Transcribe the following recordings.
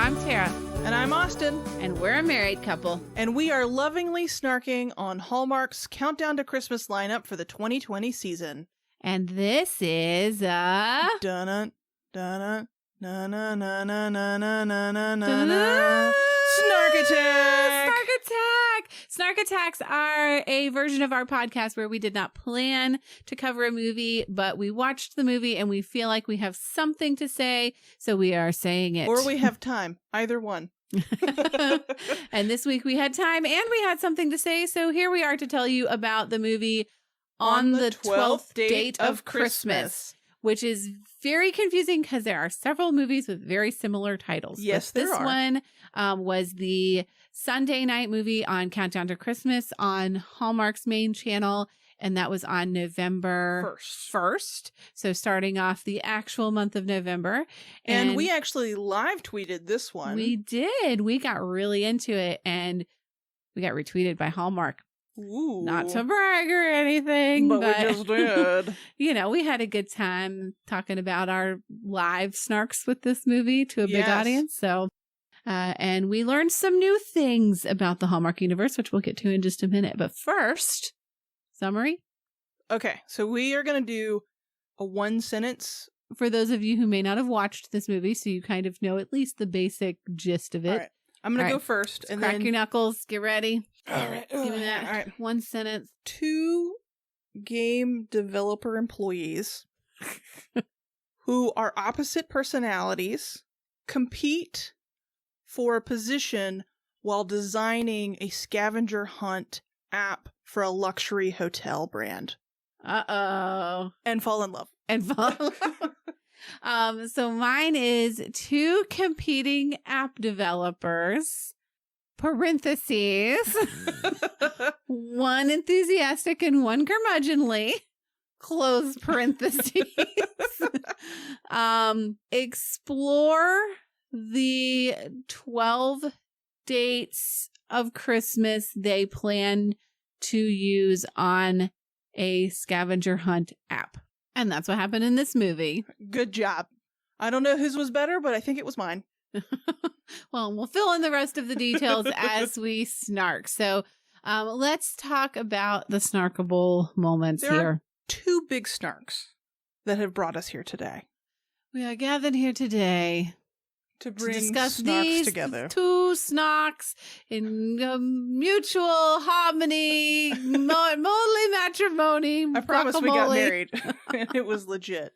I'm Tara. And I'm Austin. And we're a married couple. And we are lovingly snarking on Hallmark's Countdown to Christmas lineup for the 2020 season. And this is Dun-dun, dun-dun, na-na-na-na-na-na-na-na-na. Snark Attack! Snark Attack! Snark Attacks are a version of our podcast where we did not plan to cover a movie, but we watched the movie and we feel like we have something to say, so we are saying it. Or we have time. Either one. And this week we had time and we had something to say, so here we are to tell you about the movie On the 12th Date of Christmas, which is very confusing because there are several movies with very similar titles. Yes, but there are. This one was the Sunday night movie on Countdown to Christmas on Hallmark's main channel, and that was on November 1st. So starting off the actual month of November. And we actually live tweeted this one. We did. We got really into it, and we got retweeted by Hallmark. Ooh. Not to brag or anything, but we just did. You know, we had a good time talking about our live snarks with this movie to a big audience. So, and we learned some new things about the Hallmark universe, which we'll get to in just a minute. But first, summary. Okay, so we are going to do a one sentence. For those of you who may not have watched this movie, so you kind of know at least the basic gist of it. All right. I'm going to go first. And crack your knuckles. Get ready. All right. Give me that. All right. One sentence. 2 game developer employees who are opposite personalities compete for a position while designing a scavenger hunt app for a luxury hotel brand. Uh-oh. And fall in love. So mine is 2 competing app developers, parentheses, one enthusiastic and one curmudgeonly, close parentheses, explore the 12 dates of Christmas they plan to use on a scavenger hunt app. And that's what happened in this movie. Good job. I don't know whose was better, but I think it was mine. Well, we'll fill in the rest of the details as we snark. So let's talk about the snarkable moments there here. Are 2 big snarks that have brought us here today. We are gathered here today to discuss snarks these together. 2 snarks in mutual harmony, moly matrimony. I promise we got guacamole. married, and it was legit.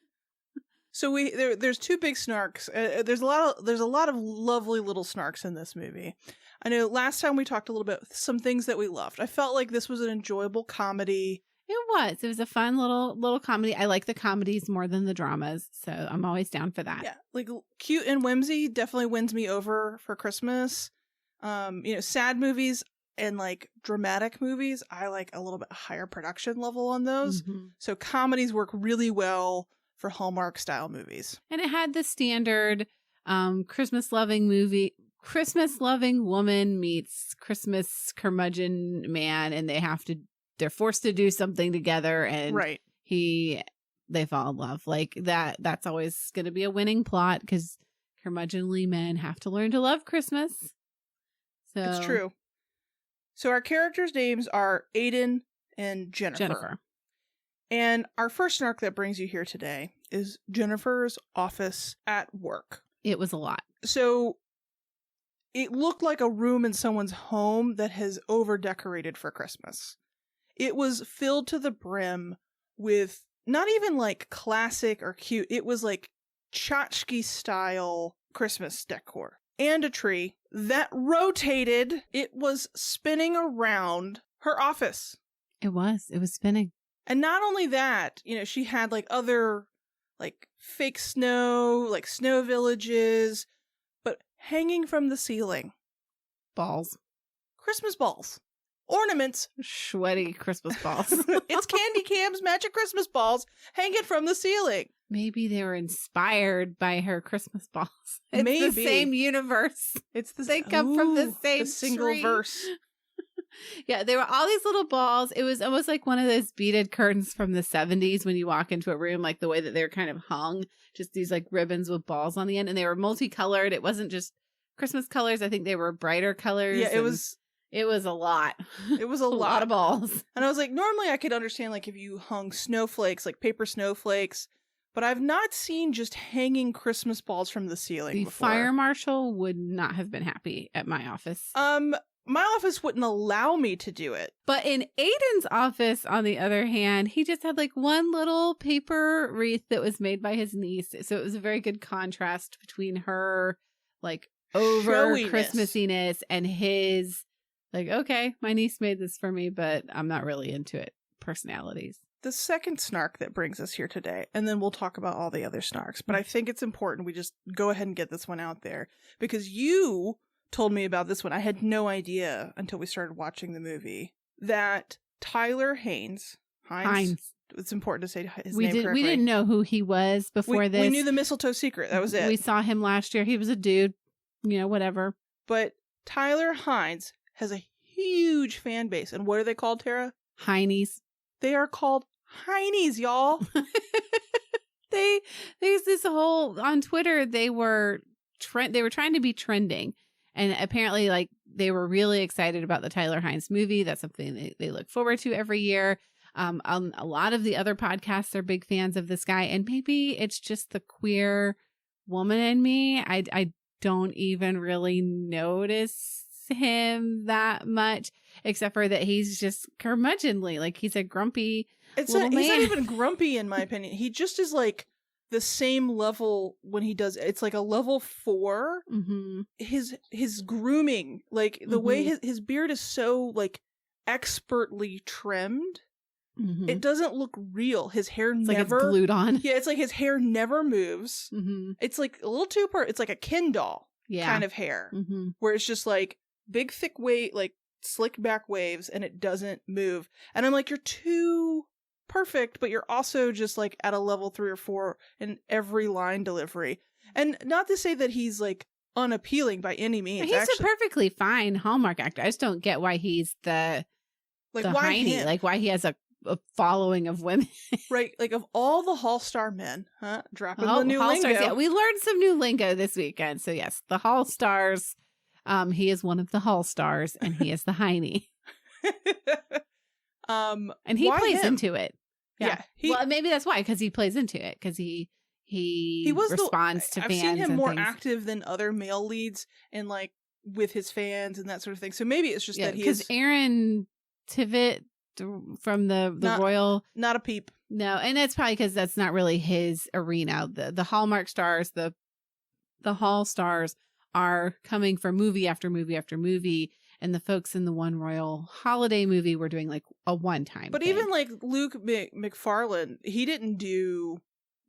So there's 2 big snarks. There's a lot of lovely little snarks in this movie. I know last time we talked a little bit some things that we loved. I felt like this was an enjoyable comedy. It was a fun little comedy. I like the comedies more than the dramas, so I'm always down for that. Yeah, like cute and whimsy definitely wins me over for Christmas. Sad movies and like dramatic movies, I like a little bit higher production level on those. Mm-hmm. So comedies work really well for Hallmark style movies. And it had the standard Christmas loving woman meets Christmas curmudgeon man, and they're forced to do something together, and they fall in love. Like that's always going to be a winning plot because curmudgeonly men have to learn to love Christmas. So it's true. So our characters' names are Aiden and Jennifer. And our first snark that brings you here today is Jennifer's office at work. It was a lot. So it looked like a room in someone's home that has over-decorated for Christmas. It was filled to the brim with not even like classic or cute. It was like tchotchke style Christmas decor and a tree that rotated. It was spinning around her office. It was spinning. And not only that, she had like other like fake snow, like snow villages, but hanging from the ceiling. Balls. Christmas balls. Ornaments. Sweaty Christmas balls. It's Candy Cam's magic Christmas balls hanging from the ceiling. Maybe they were inspired by her Christmas balls. It's Maybe. The same universe. They come from the same single tree. verse. Yeah, there were all these little balls. It was almost like one of those beaded curtains from the 70s when you walk into a room, like the way that they're kind of hung, just these like ribbons with balls on the end, and they were multicolored. It wasn't just Christmas colors. I think they were brighter colors. Yeah, it was a lot. It was a a lot of balls. And I was like, normally I could understand like if you hung snowflakes, like paper snowflakes, but I've not seen just hanging Christmas balls from the ceiling before. The fire marshal would not have been happy at my office. My office wouldn't allow me to do it. But in Aiden's office, on the other hand, he just had like one little paper wreath that was made by his niece. So it was a very good contrast between her like over Christmassiness and his like, okay, my niece made this for me, but I'm not really into it personalities. The second snark that brings us here today, and then we'll talk about all the other snarks, but I think it's important we just go ahead and get this one out there because you told me about this one. I had no idea until we started watching the movie that Tyler Hines. It's important to say his name correctly. We didn't know who he was before this. We knew the mistletoe secret. That was it. We saw him last year. He was a dude, whatever. But Tyler Hines has a huge fan base. And what are they called, Tara? Heinies. They are called Heinies, y'all. There's this whole on Twitter. They were trying to be trending, and apparently, like they were really excited about the Tyler Hines movie. That's something they look forward to every year. A lot of the other podcasts are big fans of this guy, and maybe it's just the queer woman in me. I don't even really notice him that much, except for that he's just curmudgeonly. Like he's a grumpy little man. He's not even grumpy in my opinion. He just is like the same level when he does it's like a level 4. Mm-hmm. His grooming, like the way his beard is so like expertly trimmed. Mm-hmm. It doesn't look real. His hair it's never like it's glued on. Yeah, it's like his hair never moves. Mm-hmm. It's like a little it's like a Ken doll kind of hair, where it's just like big thick like slick back waves, and it doesn't move. And I'm like, you're too perfect, but you're also just like at a level 3 or 4 in every line delivery. And not to say that he's like unappealing by any means. He's a perfectly fine Hallmark actor. I just don't get why he's the why Heine, like why he has a following of women. Right, like of all the Hallstar men, dropping the new lingo. Yeah, we learned some new lingo this weekend. So yes, the Hallstars. He is one of the Hallstars, and he is the Heine. And he plays into it. Yeah. Well, maybe that's why, because he plays into it, because he responds to fans. I've seen him more active than other male leads, and like with his fans and that sort of thing. So maybe it's just that he is. Because Aaron Tveit from the Royal, not a peep. No, and that's probably because that's not really his arena. The Hallmark stars, the Hall stars are coming for movie after movie after movie, and the folks in the One Royal Holiday movie were doing like a one-time but thing. Even like Luke McFarlane, he didn't do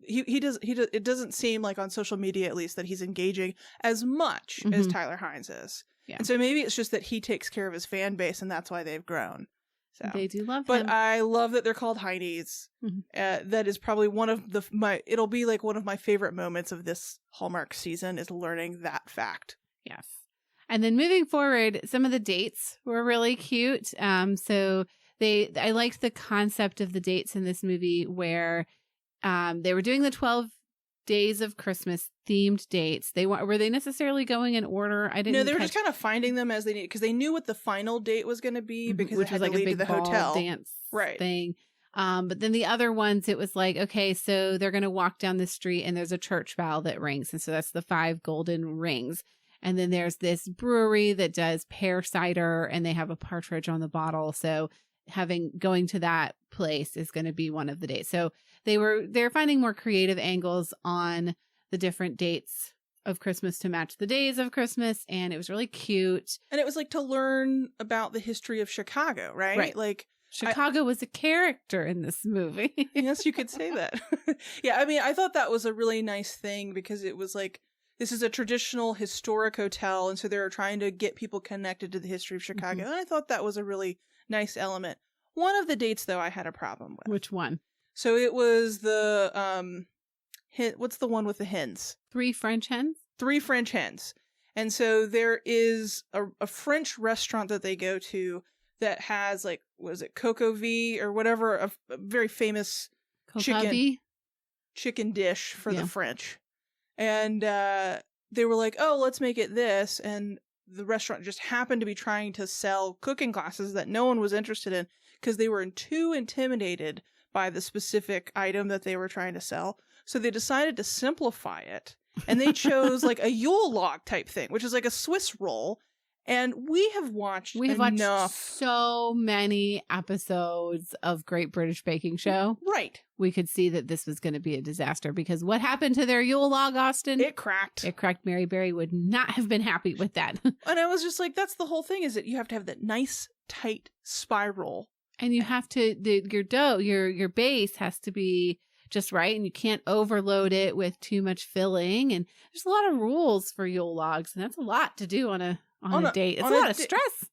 he does it doesn't seem like on social media at least that he's engaging as much as Tyler Hines is. Yeah. And so maybe it's just that he takes care of his fan base, and that's why they've grown. So they do love him. But I love that they're called Heinies. That is probably one of it'll be like one of my favorite moments of this Hallmark season is learning that fact. Yes. And then moving forward, some of the dates were really cute. So I liked the concept of the dates in this movie where they were doing the 12 days of Christmas themed dates. Were they necessarily going in order? No, they were just kind of finding them as they need, because they knew what the final date was going to be, because it had to lead to the hotel dance thing. But then the other ones, it was like, okay, so they're going to walk down the street and there's a church bell that rings, and so that's the 5 golden rings. And then there's this brewery that does pear cider, and they have a partridge on the bottle. So going to that place is going to be one of the dates. So they're finding more creative angles on the different dates of Christmas to match the days of Christmas, and it was really cute. And it was like to learn about the history of Chicago, right? Right. Like Chicago was a character in this movie. Yes, you could say that. Yeah, I mean, I thought that was a really nice thing, because it was like, this is a traditional historic hotel, and so they're trying to get people connected to the history of Chicago. And I thought that was a really nice element. One of the dates, though, I had a problem with. Which one? So it was the what's the one with the hens? 3 French hens? 3 French hens. And so there is a French restaurant that they go to that has like, what is it, Coco V or whatever, a very famous chicken dish for the French. And they were like, oh, let's make it this. And the restaurant just happened to be trying to sell cooking classes that no one was interested in because they were too intimidated by the specific item that they were trying to sell. So they decided to simplify it. And they chose like a Yule log type thing, which is like a Swiss roll. And we have watched so many episodes of Great British Baking Show. Right. We could see that this was going to be a disaster because what happened to their Yule log, Austin? It cracked. It cracked. Mary Berry would not have been happy with that. And I was just like, that's the whole thing, is that you have to have that nice, tight spiral. And you have to, your dough, your base has to be just right, and you can't overload it with too much filling. And there's a lot of rules for Yule logs, and that's a lot to do on a date. It's a lot of stress.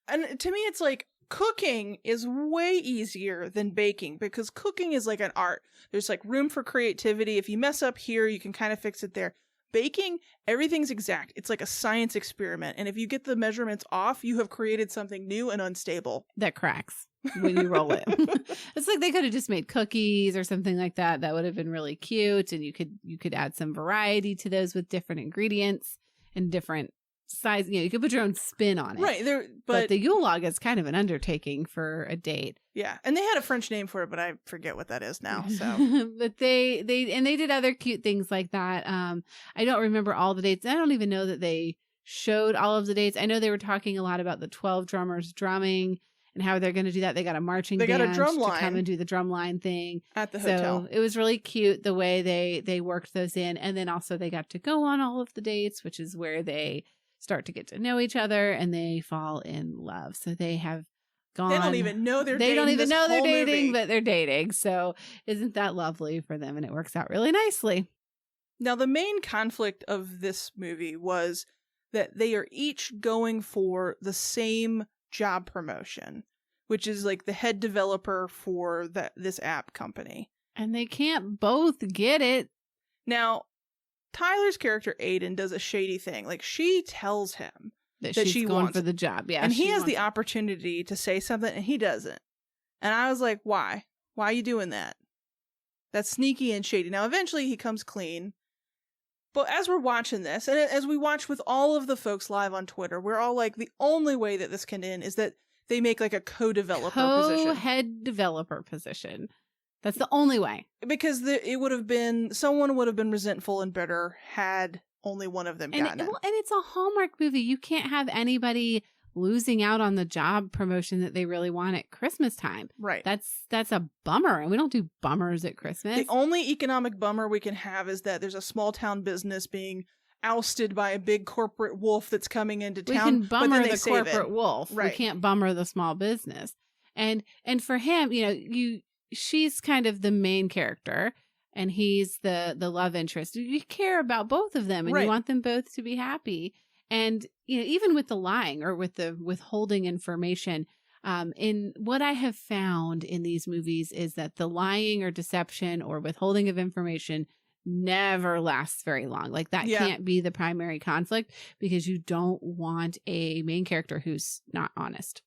And to me, it's like cooking is way easier than baking because cooking is like an art. There's like room for creativity. If you mess up here, you can kind of fix it there. Baking, everything's exact. It's like a science experiment. And if you get the measurements off, you have created something new and unstable. That cracks when you roll it. It's like they could have just made cookies or something like that. That would have been really cute. And you could add some variety to those with different ingredients and different size. You could put your own spin on it. Right. But the Yule log is kind of an undertaking for a date. Yeah. And they had a French name for it, but I forget what that is now. So but they did other cute things like that. I don't remember all the dates. I don't even know that they showed all of the dates. I know they were talking a lot about the 12 drummers drumming and how they're going to do that. They got a marching band got a drum line to come and do the drum line thing at the hotel. So it was really cute the way they worked those in. And then also they got to go on all of the dates, which is where they start to get to know each other and they fall in love. So they have gone. They don't even know they're dating. They don't even know they're dating, movie. But they're dating. So isn't that lovely for them? And it works out really nicely. Now, the main conflict of this movie was that they are each going for the same job promotion, which is like the head developer for this app company. And they can't both get it. Now, Tyler's character Aiden does a shady thing. Like, she tells him that she's going for the job. Yeah. And he has the opportunity to say something and he doesn't. And I was like, why? Why are you doing that? That's sneaky and shady. Now, eventually he comes clean. But as we're watching this, and as we watch with all of the folks live on Twitter, we're all like, the only way that this can end is that they make like a co-developer position. Co-head developer position. That's the only way. Because someone would have been resentful and bitter had only one of them gotten it. And it's a Hallmark movie. You can't have anybody losing out on the job promotion that they really want at Christmas time. Right. That's a bummer. And we don't do bummers at Christmas. The only economic bummer we can have is that there's a small town business being ousted by a big corporate wolf that's coming into town. We can bummer the corporate wolf. Right. We can't bummer the small business. And for him, she's kind of the main character and he's the love interest. You care about both of them and you want them both to be happy. And, even with the lying or with the withholding information, in what I have found in these movies is that the lying or deception or withholding of information never lasts very long. Like that can't be the primary conflict because you don't want a main character who's not honest.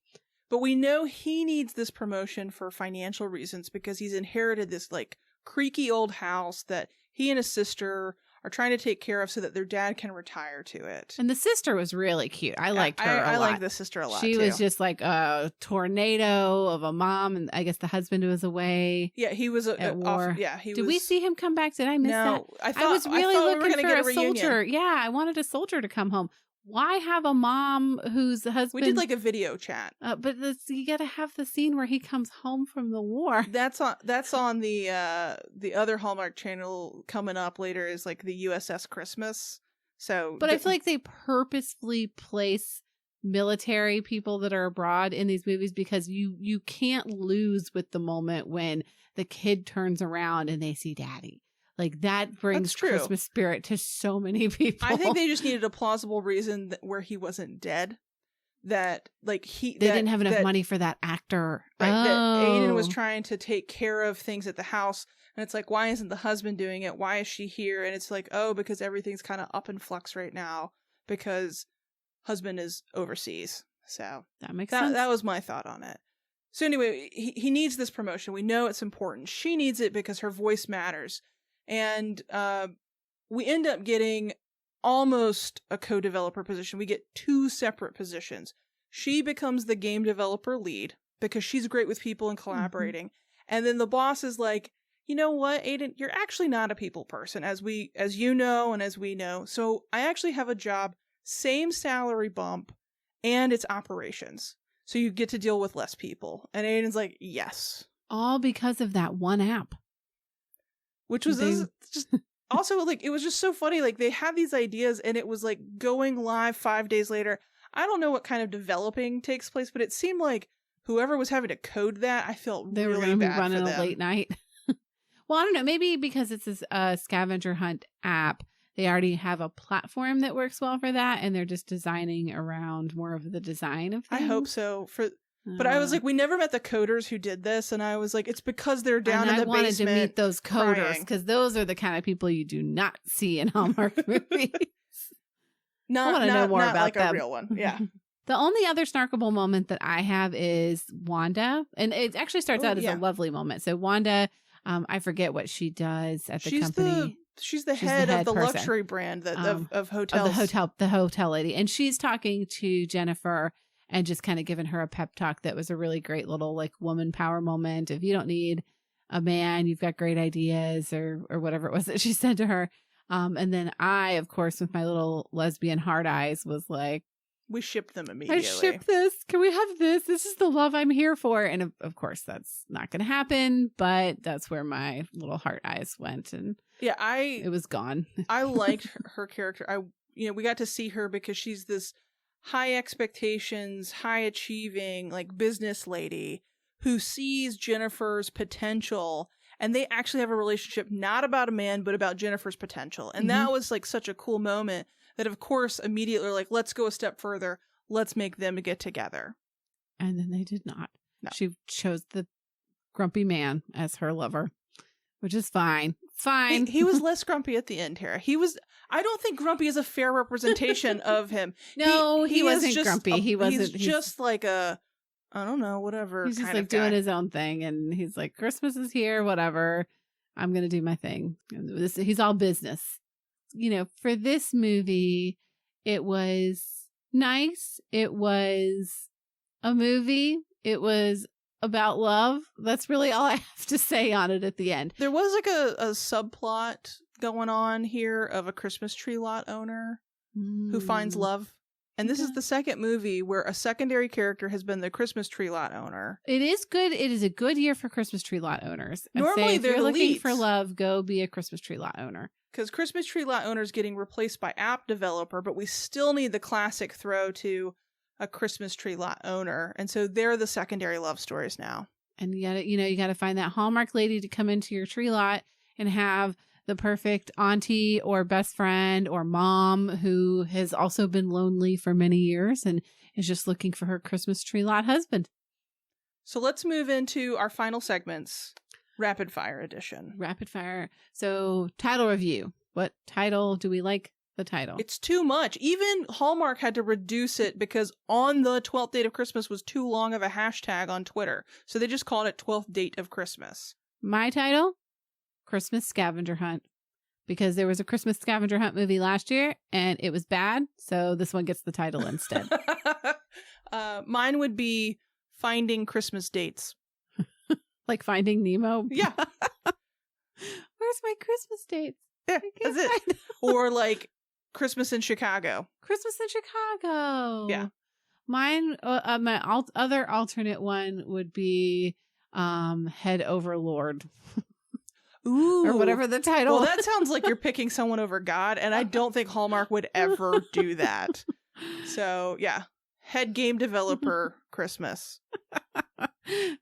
But we know he needs this promotion for financial reasons because he's inherited this like creaky old house that he and his sister are trying to take care of so that their dad can retire to it. And the sister was really cute. I liked her a lot. I like the sister a lot, She was just like a tornado of a mom, and I guess the husband was away. Yeah, he was at war. Did we see him come back? Did I miss that? I was really looking for a soldier. Yeah, I wanted a soldier to come home. Why have a mom whose husband... We did like a video chat. But you got to have the scene where he comes home from the war. That's on the other Hallmark channel coming up later is like the USS Christmas. But I feel like they purposefully place military people that are abroad in these movies because you can't lose with the moment when the kid turns around and they see daddy. Like that brings Christmas spirit to so many people. I think they just needed a plausible reason where he wasn't dead. That like they didn't have enough money for that actor. Right, that Aiden was trying to take care of things at the house, and it's like, why isn't the husband doing it? Why is she here? And it's like, because everything's kind of up in flux right now because husband is overseas. So that makes sense. That was my thought on it. So anyway, he needs this promotion. We know it's important. She needs it because her voice matters. And we end up getting almost a co-developer position. We get 2 separate positions. She becomes the game developer lead because she's great with people and collaborating. And then the boss is like, you know what, Aiden, you're actually not a people person, as you know and as we know. So I actually have a job, same salary bump, and it's operations. So you get to deal with less people. And Aiden's like, yes. All because of that one app. Which was just also, like, it was just so funny. Like, they had these ideas and it was like going live 5 days later. I don't know what kind of developing takes place, but it seemed like whoever was having to code that, I felt they really were going to be bad running for a them. late night. Well, I don't know. Maybe because it's a scavenger hunt app, they already have a platform that works well for that, and they're just designing around more of the design of things. I hope so. But I was like, we never met the coders who did this, and I was like, it's because they're down in the basement. I wanted to meet those coders because those are the kind of people you do not see in Hallmark movies. I want to know more about like them. A real one. Yeah. The only other snarkable moment that I have is Wanda, and it actually starts out as a lovely moment. So Wanda, I forget what she does at the company. She's the head of the luxury brand of hotels. The hotel lady. And she's talking to Jennifer and just kind of giving her a pep talk that was a really great little like woman power moment. If you don't need a man, you've got great ideas or whatever it was that she said to her. And then I, of course, with my little lesbian hard eyes was like, we shipped them immediately. I ship this. Can we have this? This is the love I'm here for. And of course, that's not going to happen. But that's where my little heart eyes went, and it was gone. I liked her character. We got to see her because she's this high expectations, high achieving, like business lady who sees Jennifer's potential, and they actually have a relationship not about a man, but about Jennifer's potential. And that was like such a cool moment. That, of course, immediately like, let's go a step further. Let's make them get together. And then they did not. No. She chose the grumpy man as her lover, which is fine. Fine. He was less grumpy at the end here. I don't think grumpy is a fair representation of him. No, he wasn't grumpy. He's just like I don't know, whatever. He's just like doing his own thing. And he's like, Christmas is here, whatever. I'm going to do my thing. He's all business. For this movie, it was nice. It was a movie. It was about love. That's really all I have to say on it at the end. There was like a subplot going on here of a Christmas tree lot owner who finds love. And this is the second movie where a secondary character has been the Christmas tree lot owner. It is good. It is a good year for Christmas tree lot owners. Normally, if you're looking for love, go be a Christmas tree lot owner. Because Christmas tree lot owner is getting replaced by app developer, but we still need the classic throw to a Christmas tree lot owner. And so they're the secondary love stories now. And you got to find that Hallmark lady to come into your tree lot and have the perfect auntie or best friend or mom who has also been lonely for many years and is just looking for her Christmas tree lot husband. So let's move into our final segments. Rapid Fire Edition. Rapid Fire. So title review. What title do we like the title? It's too much. Even Hallmark had to reduce it because on the 12th date of Christmas was too long of a hashtag on Twitter. So they just called it 12th date of Christmas. My title? Christmas Scavenger Hunt. Because there was a Christmas Scavenger Hunt movie last year and it was bad. So this one gets the title instead. Mine would be Finding Christmas Dates. Like Finding Nemo? Yeah. Where's my Christmas dates? Yeah, that's it. Or like Christmas in Chicago. Christmas in Chicago. Yeah. Mine, my other alternate one would be Head Overlord. Ooh. Or whatever the title. Well, that sounds like you're picking someone over God, and I don't think Hallmark would ever do that. So, yeah. Head game developer Christmas.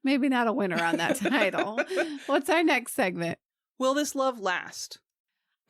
Maybe not a winner on that title. What's our next segment? Will this love last?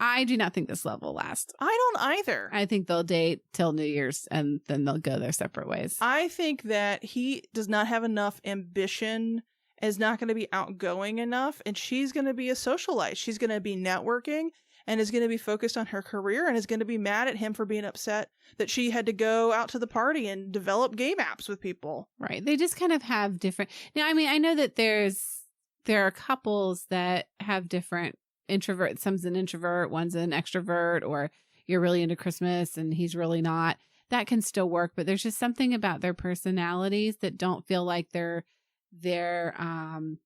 I do not think this love will last. I don't either. I think they'll date till New Year's and then they'll go their separate ways. I think that he does not have enough ambition, is not going to be outgoing enough, and she's going to be a socialite. She's going to be networking and is going to be focused on her career and is going to be mad at him for being upset that she had to go out to the party and develop game apps with people. Right. They just kind of have different... Now, I mean, I know that there are couples that have different introverts. Some's an introvert, one's an extrovert, or, you're really into Christmas and he's really not. That can still work, but there's just something about their personalities that don't feel like they're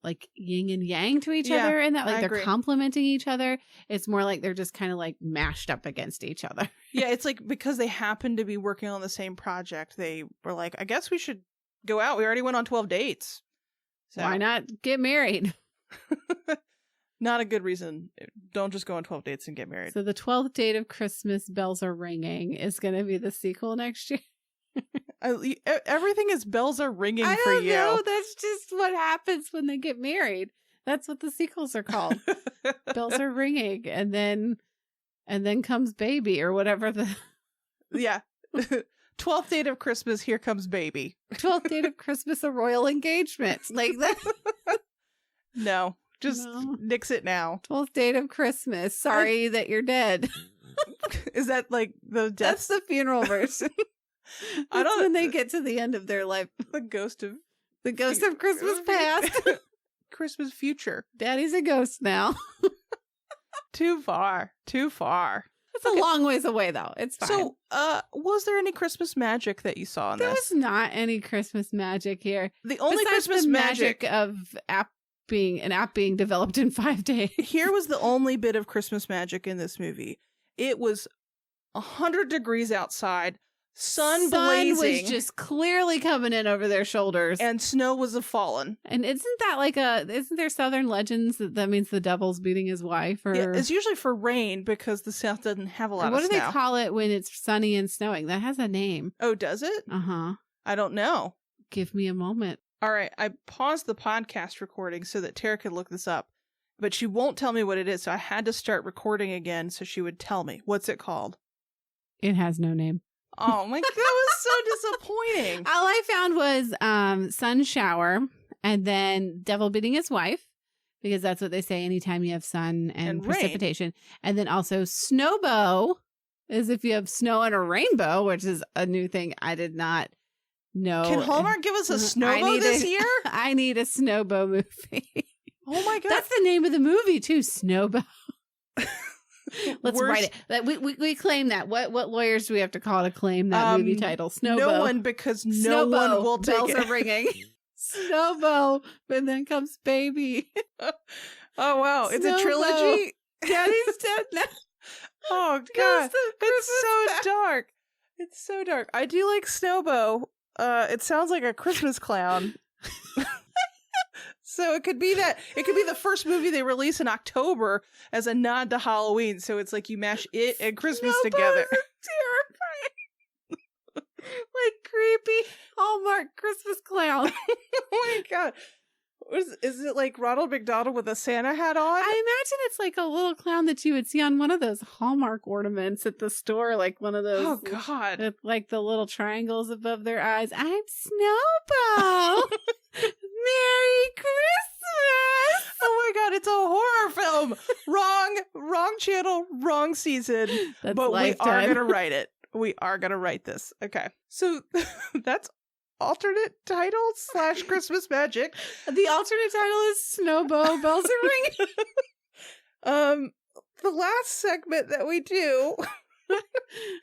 like yin and yang to each other, and that like they're complementing each other. It's more like they're just kind of like mashed up against each other. Yeah, it's like because they happen to be working on the same project, they were like, I guess we should go out. We already went on 12 dates. So why not get married? Not a good reason. Don't just go on 12 dates and get married. So the 12th date of Christmas, Bells Are Ringing, is going to be the sequel next year. Everything is bells are ringing for you. I don't know. That's just what happens when they get married. That's what the sequels are called. Bells are ringing, and then comes baby, or whatever the. Yeah. 12th date of Christmas, here comes baby. 12th date of Christmas, a royal engagement. Like that. No, just nix it now. 12th date of Christmas. Sorry that you're dead. Is that like the death? That's the funeral version. I don't. When they get to the end of their life, the ghost of Christmas past, Christmas future. Daddy's a ghost now. Too far. It's a long ways away, though. It's fine. So, was there any Christmas magic that you saw in this? There was not any Christmas magic here. The only besides Christmas the magic of an app being developed in 5 days. Here was the only bit of Christmas magic in this movie. It was 100 degrees outside. Sun blazing. Was just clearly coming in over their shoulders. And snow was a-fallen. And isn't there Southern legends that means the devil's beating his wife? Or yeah, it's usually for rain because the South doesn't have a lot of snow. What do they call it when it's sunny and snowing? That has a name. Oh, does it? Uh-huh. I don't know. Give me a moment. All right, I paused the podcast recording so that Tara could look this up, but she won't tell me what it is, so I had to start recording again so she would tell me. What's it called? It has no name. Oh my God, that was so disappointing. All I found was sun shower and then devil beating his wife, because that's what they say anytime you have sun and precipitation. Rain. And then also snowbow, as if you have snow and a rainbow, which is a new thing I did not know. Can Hallmark give us a snowbow this year? I need a snowbow movie. Oh my God. That's the name of the movie too, Snowbow. Let's write it. We claim that. What lawyers do we have to call to claim that movie title? Snowbow. No one, because no one will take bells it. Bells are ringing. Snowbow, and then comes baby. Oh wow, it's a trilogy. Daddy's dead now. Oh God, it's so dark. It's so dark. I do like Snowbow. It sounds like a Christmas clown. So it could be that. It could be the first movie they release in October as a nod to Halloween. So it's like you mash it and Christmas together. Terrifying. Like creepy Hallmark Christmas clown. Oh my God. Is it like Ronald McDonald with a Santa hat on? I imagine it's like a little clown that you would see on one of those Hallmark ornaments at the store, like one of those. Oh God! With like the little triangles above their eyes. I'm Snowbow. Merry Christmas! Oh my God! It's a horror film. Wrong channel, wrong season. That's but Lifetime. We are gonna write it. We are gonna write this. Okay, so that's alternate title / Christmas magic. The alternate title is Snowbow, Bells Are Ringing. The last segment that we do.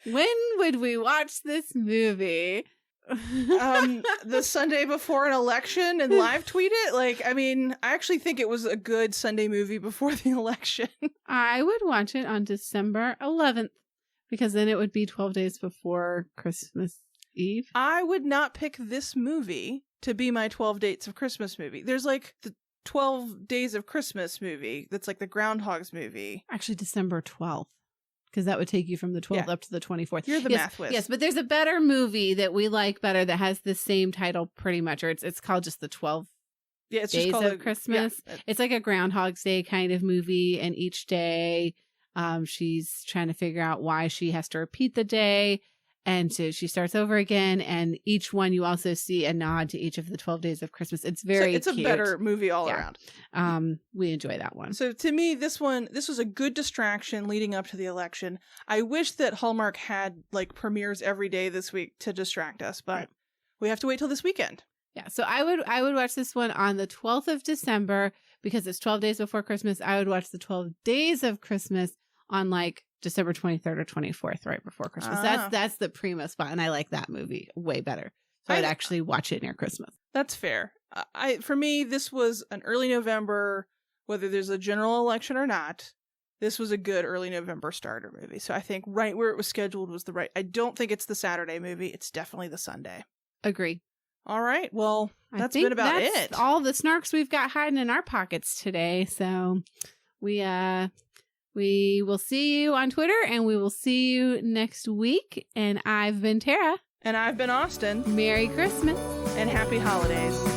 When would we watch this movie? The Sunday before an election and live tweet it. Like, I mean, I actually think it was a good Sunday movie before the election. I would watch it on December 11th because then it would be 12 days before Christmas Eve. I would not pick this movie to be my 12 Dates of Christmas movie. There's like the 12 Days of Christmas movie that's like the Groundhog's movie. Actually, December 12th. Because that would take you from the 12th up to the 24th. You're the math whiz. Yes, but there's a better movie that we like better that has the same title pretty much, or it's called just the 12 Days of Christmas. Yeah. It's like a Groundhog's Day kind of movie, and each day she's trying to figure out why she has to repeat the day. And so she starts over again, and each one you also see a nod to each of the 12 Days of Christmas. It's very it's cute. A better movie all around. We enjoy that one. So to me, this was a good distraction leading up to the election. I wish that Hallmark had like premieres every day this week to distract us, but we have to wait till this weekend. Yeah, so I would watch this one on the 12th of December because it's 12 days before Christmas. I would watch the 12 Days of Christmas on like December 23rd or 24th, right before Christmas. That's the primo spot, and I like that movie way better. So I'd actually watch it near Christmas. That's fair. For me, this was an early November, whether there's a general election or not. This was a good early November starter movie. So I think right where it was scheduled was the right. I don't think it's the Saturday movie. It's definitely the Sunday. Agree. All right. Well, that's been about it. All the snarks we've got hiding in our pockets today. So we will see you on Twitter, and we will see you next week. And I've been Tara. And I've been Austin. Merry Christmas. And happy holidays.